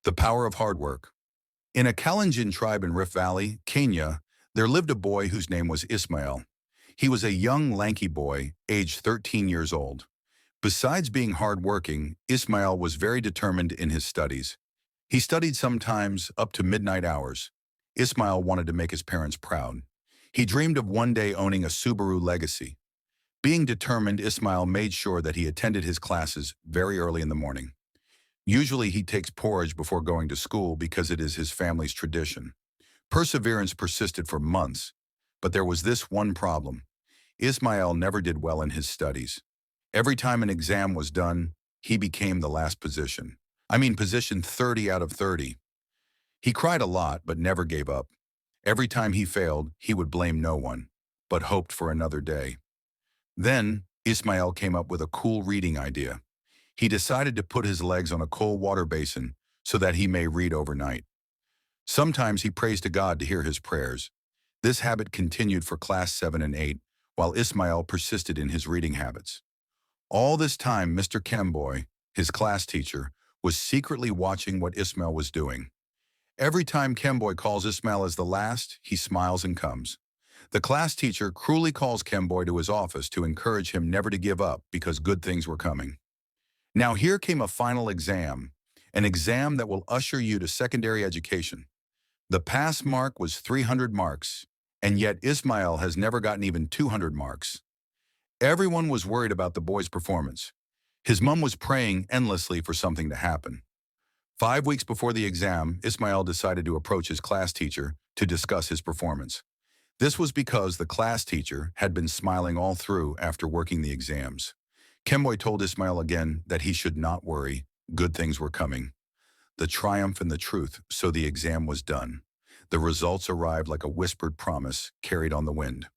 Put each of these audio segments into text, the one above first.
The power of hard work. In a Kalenjin tribe in Rift Valley, Kenya, there lived a boy whose name was Ismail. He was a young, lanky boy, aged 13 years old. Besides being hardworking, Ismail was very determined in his studies. He studied sometimes up to midnight hours. Ismail wanted to make his parents proud. He dreamed of one day owning a Subaru Legacy. Being determined, Ismail made sure that he attended his classes very early in the morning. Usually he takes porridge before going to school because it is his family's tradition. Perseverance persisted for months, but there was this one problem. Ismail never did well in his studies. Every time an exam was done, he became the last position. Position 30 out of 30. He cried a lot, but never gave up. Every time he failed, he would blame no one, but hoped for another day. Then, Ismail came up with a cool reading idea. He decided to put his legs on a cold water basin so that he may read overnight. Sometimes he prays to God to hear his prayers. This habit continued for class 7 and 8, while Ismail persisted in his reading habits. All this time, Mr. Kemboy, his class teacher, was secretly watching what Ismail was doing. Every time Kemboy calls Ismail as the last, he smiles and comes. The class teacher cruelly calls Kemboy to his office to encourage him never to give up because good things were coming. Now here came a final exam, an exam that will usher you to secondary education. The pass mark was 300 marks, and yet Ismail has never gotten even 200 marks. Everyone was worried about the boy's performance. His mom was praying endlessly for something to happen. 5 weeks before the exam, Ismail decided to approach his class teacher to discuss his performance. This was because the class teacher had been smiling all through after working the exams. Kemboy told Ismail again that he should not worry, good things were coming. The triumph and the truth, so the exam was done. The results arrived like a whispered promise carried on the wind.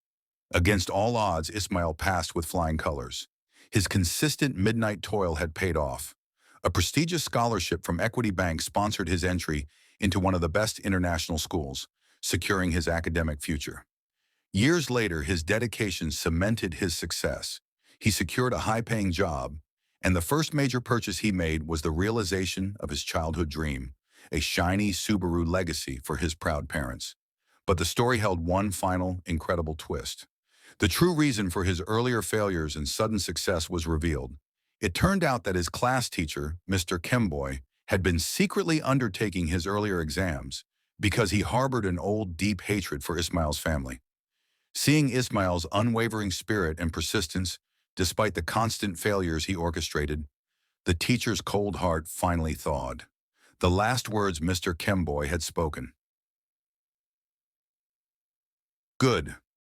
Against all odds, Ismail passed with flying colors. His consistent midnight toil had paid off. A prestigious scholarship from Equity Bank sponsored his entry into one of the best international schools, securing his academic future. Years later, his dedication cemented his success. He secured a high-paying job, and the first major purchase he made was the realization of his childhood dream, a shiny Subaru Legacy for his proud parents. But the story held one final, incredible twist. The true reason for his earlier failures and sudden success was revealed. It turned out that his class teacher, Mr. Kemboy, had been secretly undertaking his earlier exams because he harbored an old, deep hatred for Ismail's family. Seeing Ismail's unwavering spirit and persistence, despite the constant failures he orchestrated, the teacher's cold heart finally thawed. The last words Mr. Kemboy had spoken. Good.